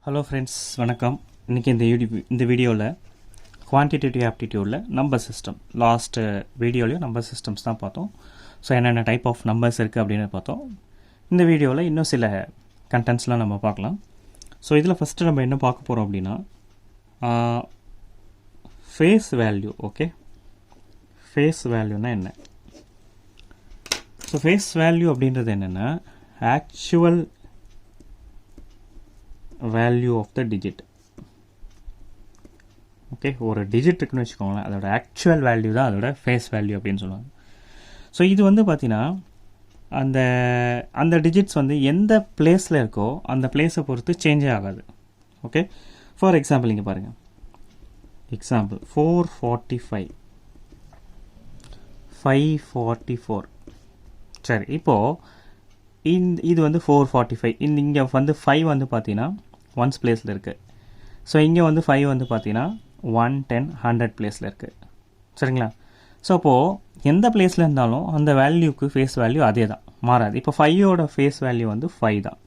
Hello friends, வணக்கம். இன்றைக்கி இந்த வீடியோவில் குவான்டிடேட்டிவ் ஆப்டிடியூடில் நம்பர் சிஸ்டம் லாஸ்ட் வீடியோலையும் நம்பர் சிஸ்டம்ஸ் தான் பார்த்தோம். ஸோ என்னென்ன டைப் ஆஃப் நம்பர்ஸ் இருக்குது அப்படின்னு பார்த்தோம். இந்த வீடியோவில் இன்னும் சில கண்டென்ட்ஸ்லாம் நம்ம பார்க்கலாம். ஸோ இதில் ஃபஸ்ட்டு நம்ம என்ன பார்க்க போகிறோம் அப்படின்னா ஃபேஸ் வேல்யூ. ஓகே, ஃபேஸ் வேல்யூனா என்ன? ஸோ ஃபேஸ் வேல்யூ அப்படின்றது என்னென்னா actual value of the digit. Okay, ஒரு டிஜிட் இருக்குன்னு வச்சுக்கோங்களேன், அதோட ஆக்சுவல் வேல்யூ தான் அதோட ஃபேஸ் வேல்யூ அப்படின்னு சொல்லுவாங்க. ஸோ இது வந்து பார்த்தீங்கன்னா அந்த அந்த டிஜிட்ஸ் வந்து எந்த பிளேஸில் இருக்கோ அந்த பிளேஸை பொறுத்து சேஞ்சே ஆகாது. ஓகே, ஃபார் எக்ஸாம்பிள் இங்கே பாருங்கள். எக்ஸாம்பிள் 445, 544. சரி, இப்போது இது வந்து 445. இங்கே வந்து 5 வந்து பார்த்தீங்கன்னா ஒன்ஸ் பிளேஸில் இருக்குது. ஸோ இங்கே வந்து 5 வந்து பார்த்தீங்கன்னா 1, 10, 100 பிளேஸில் இருக்குது. சரிங்களா? ஸோ அப்போது எந்த பிளேஸில் இருந்தாலும் அந்த வேல்யூக்கு ஃபேஸ் வேல்யூ அதே தான், மாறாது. இப்போ 5ஓட ஃபேஸ் வேல்யூ வந்து 5 தான்,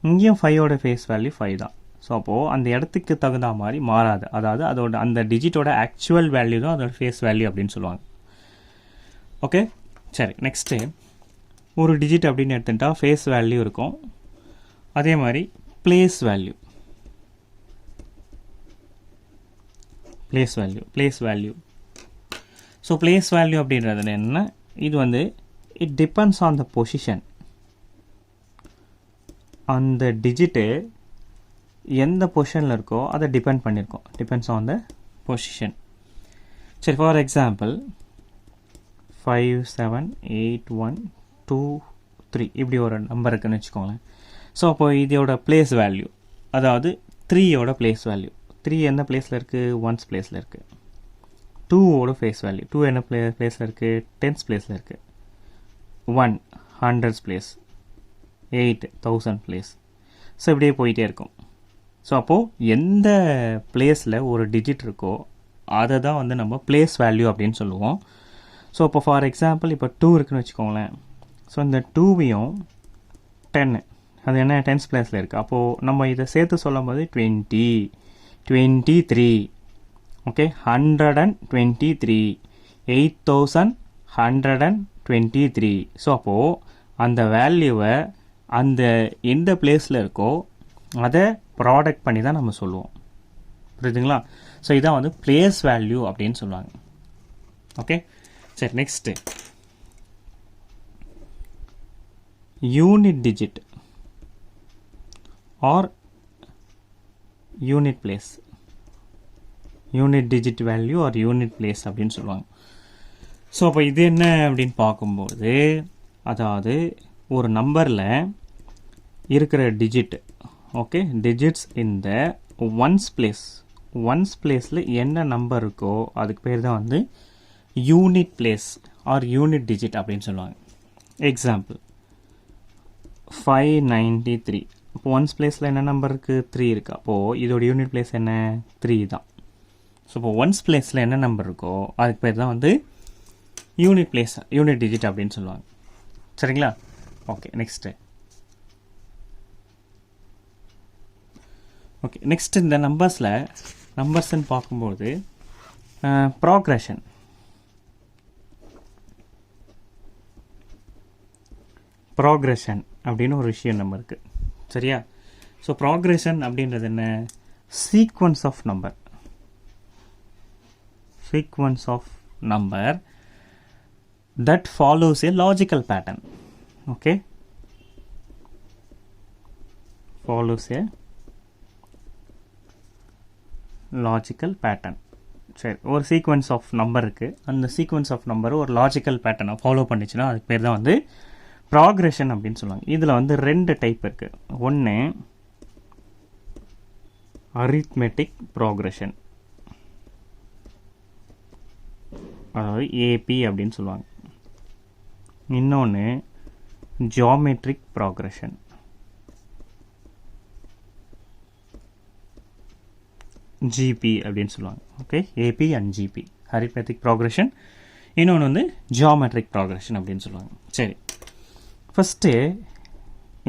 இங்கேயும் 5ஓட ஃபேஸ் வேல்யூ 5 தான். ஸோ அப்போது அந்த இடத்துக்கு தகுந்த மாதிரி மாறாது. அதாவது அதோட அந்த டிஜிட்டோட ஆக்சுவல் வேல்யூ தான் அதோட ஃபேஸ் வேல்யூ அப்படின்னு சொல்லுவாங்க. ஓகே, சரி. நெக்ஸ்ட்டு ஒரு டிஜிட் அப்படின்னு எடுத்துட்டா ஃபேஸ் வேல்யூ இருக்கும். அதே மாதிரி place value. Place value. So place value அப்படின்றது என்னென்னா, இது வந்து it depends on the position. அந்த டிஜிட்டு எந்த பொசிஷனில் இருக்கோ அதை டிபெண்ட் பண்ணியிருக்கோம். Depends on the position. சரி, ஃபார் எக்ஸாம்பிள் 5, 7, 8, 1, 2, 3 இப்படி ஒரு நம்பர் இருக்குன்னு வச்சுக்கோங்களேன். ஸோ அப்போ இதோட பிளேஸ் வேல்யூ, அதாவது 3யோட பிளேஸ் வேல்யூ. 3 எந்த பிளேஸில் இருக்குது? ஒன்ஸ் பிளேஸில் இருக்குது. 2ஓட ஃபேஸ் வேல்யூ, 2 என்ன பிளேஸில் இருக்குது? டென்ஸ் பிளேஸில் இருக்குது. 1 100 பிளேஸ், 8 1000 பிளேஸ். ஸோ இப்படியே போயிட்டே இருக்கும். ஸோ அப்போது எந்த பிளேஸில் ஒரு டிஜிட் இருக்கோ அதை தான் வந்து நம்ம பிளேஸ் வேல்யூ அப்படின்னு சொல்லுவோம். ஸோ இப்போ ஃபார் எக்ஸாம்பிள் இப்போ 2 இருக்குன்னு வச்சுக்கோங்களேன். ஸோ இந்த 2வையும் 10, அது என்ன டென்ஸ் பிளேஸில் இருக்குது. அப்போது நம்ம இதை சேர்த்து சொல்லும் போது 20, 23. ஓகே, 123, 8123. ஸோ அப்போது அந்த வேல்யூவை அந்த எந்த பிளேஸில் இருக்கோ அதை ப்ராடக்ட் பண்ணி தான் நம்ம சொல்லுவோம். புரியுதுங்களா? ஸோ இதான் வந்து பிளேஸ் வேல்யூ அப்படின்னு சொல்லுவாங்க. ஓகே, சரி. Next unit digit or unit place. Unit digit value or unit place அப்படின்னு சொல்லுவாங்க. ஸோ அப்போ இது என்ன அப்படின்னு பார்க்கும்போது, அதாவது ஒரு நம்பரில் இருக்கிற டிஜிட், ஓகே, டிஜிட்ஸ் இந்த ஒன்ஸ் பிளேஸில் என்ன நம்பர் இருக்கோ அதுக்கு பேர் தான் வந்து unit place or unit digit அப்படின்னு சொல்லுவாங்க. எக்ஸாம்பிள் 593. இப்போ ஒன்ஸ் பிளேஸில் என்ன நம்பர் இருக்குது? 3 இருக்குது. அப்போது இதோட யூனிட் பிளேஸ் என்ன? 3 தான். ஸோ இப்போ ஒன்ஸ் பிளேஸில் என்ன நம்பர் இருக்கோ அதுக்கு பேர் தான் வந்து யூனிட் பிளேஸ், யூனிட் டிஜிட் அப்படின்னு சொல்லுவாங்க. சரிங்களா? Okay, next. ஓகே, நெக்ஸ்ட் இந்த நம்பர்ஸ்ன்னு பார்க்கும்போது ப்ராக்ரெஷன் அப்படின்னு ஒரு விஷயம் நம்ம இருக்குது. சரியா? ஸோ ப்ராக்ரெஷன் அப்படின்றது என்ன? Sequence of number that follows a logical pattern. Okay, follows a logical pattern. சரி, ஒரு சீக்வன்ஸ் ஆஃப் நம்பர் இருக்குது. அந்த சீக்வன்ஸ் ஆஃப் நம்பர் ஒரு லாஜிக்கல் பேட்டர்னை ஃபாலோ பண்ணிச்சுன்னா அதுக்கு பேர் தான் வந்து ப்ராக்ரெஷன் அப்படின்னு சொல்லுவாங்க. இதில் வந்து 2 டைப் இருக்குது. ஒன்று அரித்மெட்டிக் ப்ராக்ரெஷன், அதாவது ஏபி அப்படின்னு சொல்லுவாங்க. இன்னொன்று ஜியோமெட்ரிக் ப்ராக்ரெஷன், ஜிபி அப்படின்னு சொல்லுவாங்க. Okay, AP and GP, arithmetic progression. இன்னொன்று வந்து ஜியோமெட்ரிக் ப்ராக்ரெஷன் அப்படின்னு சொல்லுவாங்க. சரி, ஃபஸ்ட்டு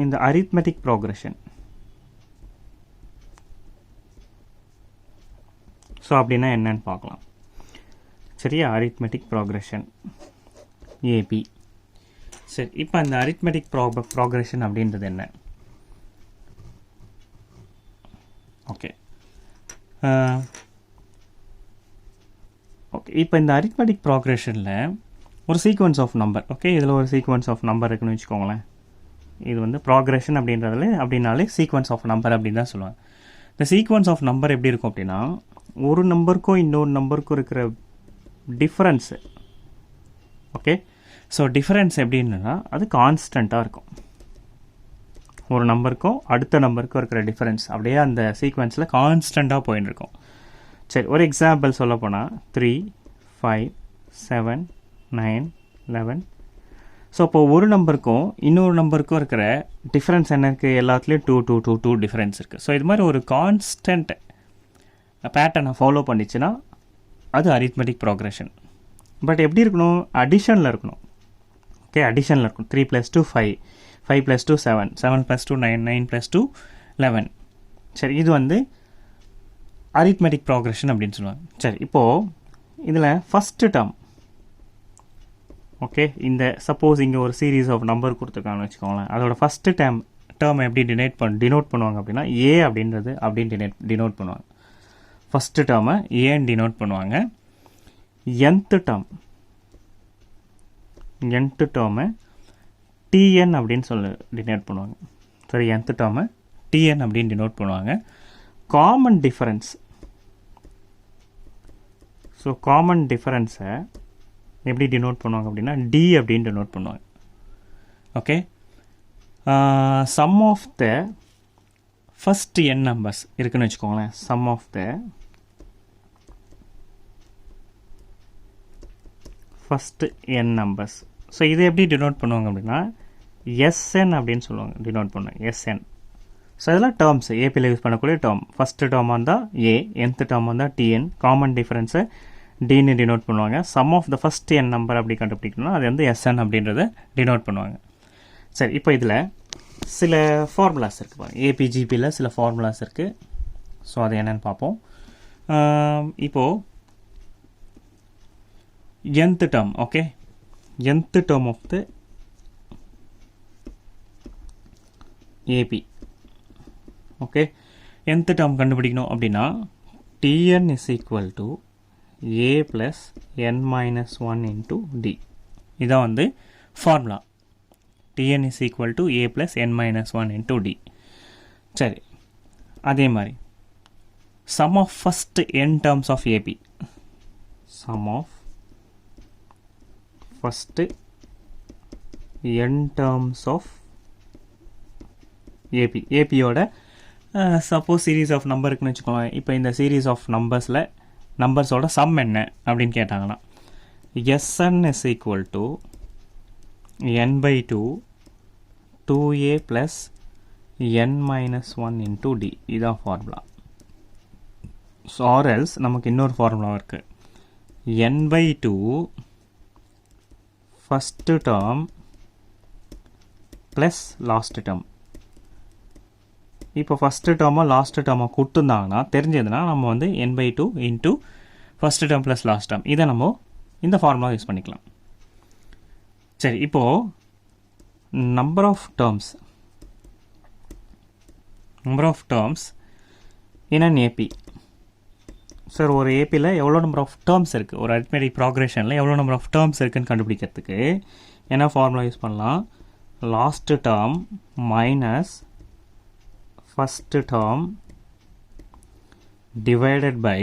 இந்த arithmetic progression ஸோ அப்படின்னா என்னன்னு பார்க்கலாம். சரியா, அரித்மெட்டிக் ப்ராக்ரெஷன் ஏபி. சரி, இப்போ அந்த அரித்மெட்டிக் ப்ராக்ரெஷன் அப்படின்றது என்ன? ஓகே ஓகே இப்போ இந்த அரித்மெட்டிக் ப்ராக்ரெஷனில் ஒரு சீக்வன்ஸ் ஆஃப் நம்பர், ஓகே, இதில் ஒரு சீக்வன்ஸ் ஆஃப் நம்பர் இருக்குன்னு வச்சுக்கோங்களேன். இது வந்து ப்ராக்ரெஷன் அப்படின்னாலே சீக்வன்ஸ் ஆஃப் நம்பர் அப்படின்னு தான் சொல்லுவாங்க. இந்த சீக்வன்ஸ் ஆஃப் நம்பர் எப்படி இருக்கும் அப்படின்னா, ஒரு நம்பருக்கும் இன்னொரு நம்பருக்கும் இருக்கிற டிஃப்ரென்ஸு, ஓகே, ஸோ டிஃப்ரென்ஸ் எப்படின்னா அது கான்ஸ்டண்ட்டாக இருக்கும். ஒரு நம்பருக்கும் அடுத்த நம்பருக்கும் இருக்கிற டிஃப்ரென்ஸ் அப்படியே அந்த சீக்வன்ஸில் கான்ஸ்டண்ட்டாக போயின்னு இருக்கும். சரி, ஒரு எக்ஸாம்பிள் சொல்ல போனால் 3, 5, 7, 9, 11. ஸோ இப்போ ஒரு நம்பருக்கும் இன்னொரு நம்பருக்கும் இருக்கிற டிஃப்ரென்ஸ் என்ன இருக்குது? எல்லாத்துலேயும் 2 2 2 2 டிஃப்ரென்ஸ் இருக்குது. ஸோ இது மாதிரி ஒரு கான்ஸ்டன்ட் பேட்டர்னை ஃபாலோ பண்ணிச்சுன்னா அது அரித்மெட்டிக் ப்ராக்ரெஷன். பட் எப்படி இருக்கணும்? அடிஷனில் இருக்கணும். ஓகே, அடிஷனில் இருக்கும். 3 + 2 5, 5 + 2 7, 7 + 2 9, 9 + 2 11. சரி, இது வந்து அரித்மெட்டிக் ப்ராக்ரெஷன் அப்படின்னு சொல்லுவாங்க. சரி, இப்போது இதில் ஃபஸ்ட்டு டேர்ம், ஓகே, இந்த சப்போஸ் இங்கே ஒரு சீரீஸ் ஆஃப் நம்பர் கொடுத்துருக்காங்கன்னு வச்சுக்கோங்களேன். அதோட ஃபஸ்ட்டு டேர்ம் எப்படி டினோட் பண்ணுவாங்க அப்படின்னா ஏ அப்படின்றது அப்படின்னு டினோட் பண்ணுவாங்க. ஃபஸ்ட்டு டேர்மை ஏன்னு டினோட் பண்ணுவாங்க. nth டேர்மை டிஎன் அப்படின்னு சொல்லி டினோட் பண்ணுவாங்க. சரி, nth டேர்மை டிஎன் அப்படின்னு டினோட் பண்ணுவாங்க. காமன் டிஃபரன்ஸ், ஸோ காமன் டிஃபரன்ஸை எப்படி டினோட் பண்ணுவாங்க அப்படின்னா டி அப்படின்னு டினோட் பண்ணுவாங்க. Okay, sum of the first n numbers இருக்குன்னு வச்சுக்கோங்களேன். Sum of the first n numbers. So இதை எப்படி டினோட் பண்ணுவாங்க அப்படின்னா எஸ்என் அப்படின்னு சொல்லுவாங்க, டினோட் பண்ணுவாங்க எஸ்என். ஸோ இதெல்லாம் டேர்ம்ஸ், ஏபியில் யூஸ் பண்ணக்கூடிய டேர்ம். ஃபஸ்ட்டு டேர்மாக இருந்தால் ஏ, nth டேர்மாக இருந்தால் டிஎன், காமன் டிஃபரன்ஸை டின்னு டினோட் பண்ணுவாங்க. Sum of the first n number அப்படி கண்டுபிடிக்கணும்னா அது வந்து எஸ்என் அப்படின்றத டினோட் பண்ணுவாங்க. சரி, இப்போ இதில் சில ஃபார்முலாஸ் இருக்குது பாருங்கள். ஏபிஜிபியில் சில ஃபார்முலாஸ் இருக்குது. ஸோ அது என்னென்னு பார்ப்போம். இப்போது nth term, okay, nth term of the AP, okay, nth term கண்டுபிடிக்கணும் அப்படின்னா Tn is equal to A plus n minus 1 into D. இதான் வந்து formula. Tn is equal to A plus n minus 1 into D. சரி, அதே மாதிரி sum of first n terms of AP, sum of first n terms of AP. APயோட suppose series of number இருக்குன்னு வச்சுக்கோங்க. இப்போ இந்த சீரீஸ் ஆஃப் நம்பர்ஸோட சம் என்ன அப்படின்னு கேட்டாங்கன்னா Sn is equal to n/2 2a plus n minus 1 into D. இதான் formula. So or else நமக்கு இன்னொரு ஃபார்முலா இருக்குது. n/2 first term plus last term. இப்போ ஃபஸ்ட்டு டேர்மாக லாஸ்ட்டு டேர்மாக கொடுத்துருந்தாங்கன்னா தெரிஞ்சதுன்னா நம்ம வந்து n/2 into first term plus last term, இதை நம்ம இந்த ஃபார்முலா யூஸ் பண்ணிக்கலாம். சரி, இப்போது number of terms in an AP. Sir, ஒரு ஏபியில் எவ்வளோ நம்பர் ஆஃப் டேர்ம்ஸ் இருக்குது, ஒரு அரித்மெட்டிக் ப்ராக்ரெஷனில் எவ்வளோ நம்பர் ஆஃப் டேர்ம்ஸ் இருக்குதுன்னு கண்டுபிடிக்கிறதுக்கு என்ன ஃபார்முலா யூஸ் பண்ணலாம்? Last term minus first term divided by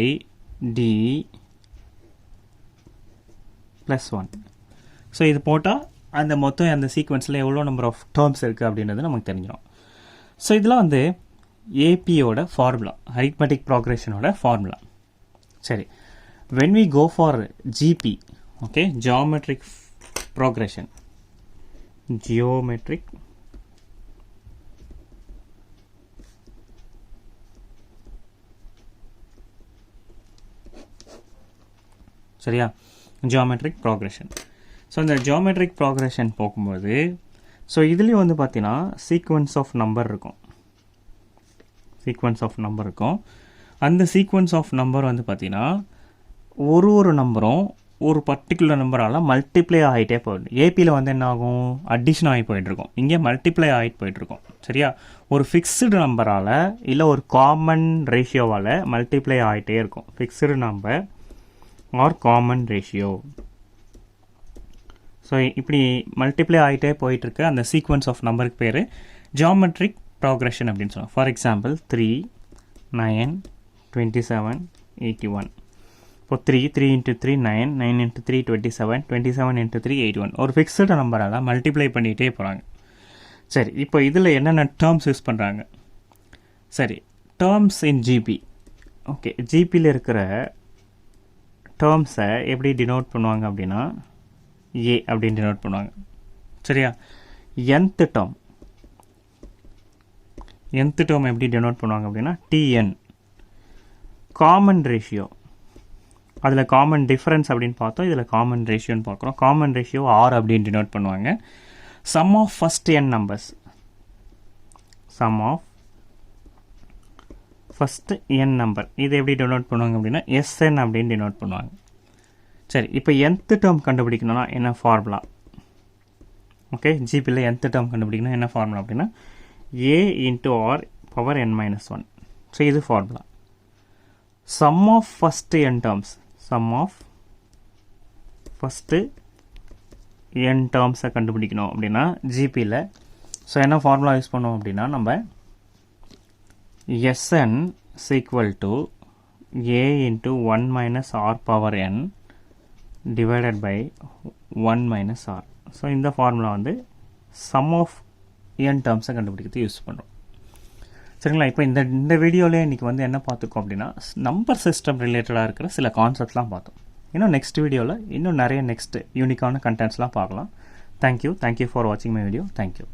D plus 1. So இது போட்டால் அந்த சீக்வன்ஸில் எவ்வளோ நம்பர் ஆஃப் டேர்ம்ஸ் இருக்குது அப்படின்றது நமக்கு தெரிஞ்சிடும். ஸோ இதெல்லாம் வந்து ஏபியோட ஃபார்முலா, அரித்மெட்டிக் ப்ராக்ரெஷனோட ஃபார்முலா. சரி, when we go for GP, okay, geometric progression, சரியா, geometric progression. ஸோ இந்த geometric progression போகும்போது ஸோ இதுலேயும் வந்து பார்த்தீங்கன்னா சீக்வன்ஸ் ஆஃப் நம்பர் இருக்கும். அந்த சீக்வன்ஸ் ஆஃப் நம்பர் வந்து பார்த்திங்கன்னா ஒரு நம்பரும் ஒரு பர்டிகுலர் நம்பரால் மல்டிப்ளை ஆகிட்டே போயிடும். ஏபியில் வந்து என்ன ஆகும், அடிஷன் ஆகி போயிட்டுருக்கும். இங்கே மல்டிப்ளை ஆகிட்டு போயிட்டுருக்கும். சரியா, ஒரு ஃபிக்ஸ்டு நம்பரால் இல்லை ஒரு காமன் ரேஷியோவால் மல்டிப்ளை ஆகிட்டே இருக்கும். Fixed number or common ratio. So இப்படி மல்டிப்ளை ஆகிட்டே போயிட்டுருக்கு அந்த சீக்வன்ஸ் ஆஃப் நம்பருக்கு பேர் ஜியாமெட்ரிக் ப்ராக்ரெஷன் அப்படின்னு சொல்லுவாங்க. For example 3, 9, 27, 81. இப்போ 3 into 3 9, 9 into 3 27, 27 into 3 81. ஒரு ஃபிக்ஸ்டு நம்பரால் மல்டிப்ளை பண்ணிகிட்டே போகிறாங்க. சரி, இப்போ இதில் என்னென்ன டேர்ம்ஸ் யூஸ் பண்ணுறாங்க? சரி, டேர்ம்ஸ் இன் ஜிபி. ஓகே, ஜிபியில் இருக்கிற டேர்ம்ஸை எப்படி டினோட் பண்ணுவாங்க அப்படின்னா ஏ அப்படின்னு டினோட் பண்ணுவாங்க. சரியா, nth டேர்ம் எப்படி டினோட் பண்ணுவாங்க அப்படின்னா டிஎன். காமன் ரேஷியோ, அதில் காமன் டிஃப்ரென்ஸ் அப்படின்னு பார்த்தோம், இதில் காமன் ரேஷியோன்னு பார்க்குறோம். காமன் ரேஷியோ ஆர் அப்படின்னு டினோட் பண்ணுவாங்க. Sum of first n numbers, sum of first n number, இது எப்படி டினோட் பண்ணுவாங்க அப்படின்னா SN அப்படின்னு டினோட் பண்ணுவாங்க. சரி, இப்போ nth டேர்ம் கண்டுபிடிக்கணும்னா என்ன ஃபார்முலா? ஓகே, ஜிபியில் nth டேர்ம் கண்டுபிடிக்கணும் என்ன ஃபார்முலா அப்படின்னா a into r power n minus 1. So இது formula. Sum of first n terms, sum of first n டேர்ம்ஸை கண்டுபிடிக்கணும் அப்படின்னா ஜிபியில் ஸோ என்ன ஃபார்முலா யூஸ் பண்ணுவோம் அப்படின்னா நம்ம SN is equal to a into 1 minus r power n divided by 1 minus r. So இந்த ஃபார்முலா வந்து சம் ஆஃப் n டேர்ம்ஸை கண்டுபிடிக்கிறது யூஸ் பண்ணுறோம். சரிங்களா, இப்போ இந்த வீடியோவில் இன்றைக்கி வந்து என்ன பார்த்துக்கோம் அப்படின்னா நம்பர் சிஸ்டம் ரிலேட்டடாக இருக்கிற சில கான்செப்ட்லாம் பார்த்தோம். இன்னும் நெக்ஸ்ட் வீடியோவில் இன்னும் நிறைய நெக்ஸ்ட் யூனிக்கான கண்டென்ட்ஸ்லாம் பார்க்கலாம். தேங்க்யூ ஃபார் வாட்சிங் மை வீடியோ. தேங்க்யூ.